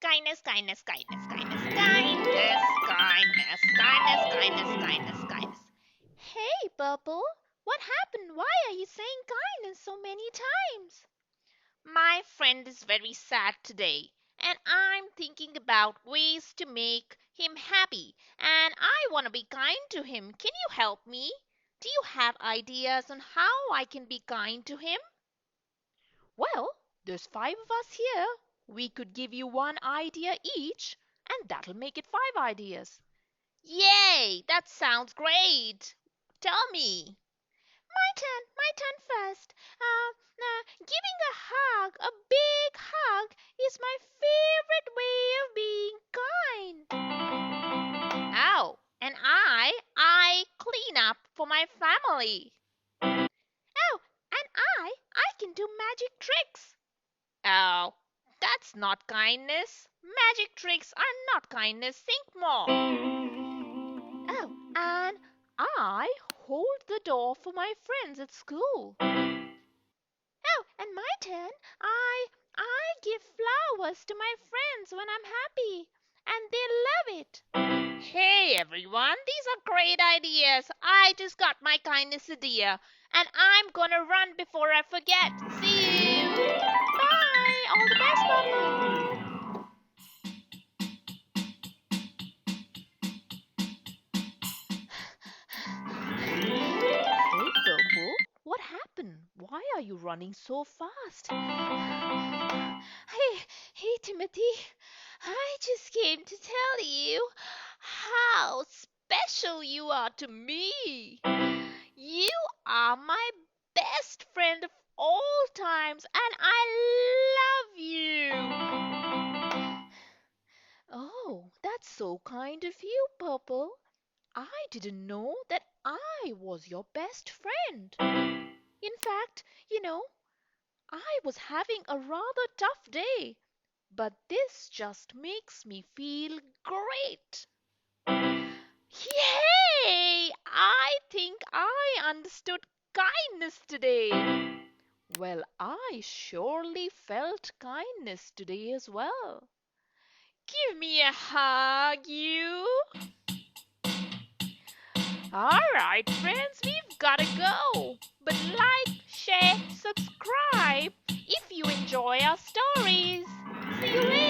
Kindness, kindness, kindness, kindness, kindness, kindness, kindness, kindness, kindness, kindness. Hey, Purple, what happened? Why are you saying kindness so many times? My friend is very sad today, and I'm thinking about ways to make him happy, and I want to be kind to him. Can you help me? Do you have ideas on how I can be kind to him? Well, there's five of us here. We could give you one idea each, and that'll make it five ideas. Yay! That sounds great. Tell me. My turn first. Giving a hug, a big hug, is my favorite way of being kind. Oh, and I clean up for my family. Oh, and I can do magic tricks. Oh, that's not kindness. Magic tricks are not kindness. Think more. Oh, and I hold the door for my friends at school. oh, and my turn. I give flowers to my friends when I'm happy, and they love it. Hey everyone, these are great ideas. I just got my kindness idea, and I'm gonna run before I forget. See you. Bye. All the best, Papa. Hey, Purple, what happened? Why are you running so fast? Hey, Timothy. I just came to tell you how special you are to me. You are my best friend of all times, and I love you. Oh, that's so kind of you, Purple. I didn't know that I was your best friend. In fact, I was having a rather tough day, but this just makes me feel great. Yay! I think I understood kindness today. Well, I surely felt kindness today as well. Give me a hug, you. All right, friends, we've got to go. But like, share, subscribe if you enjoy our stories. See you later.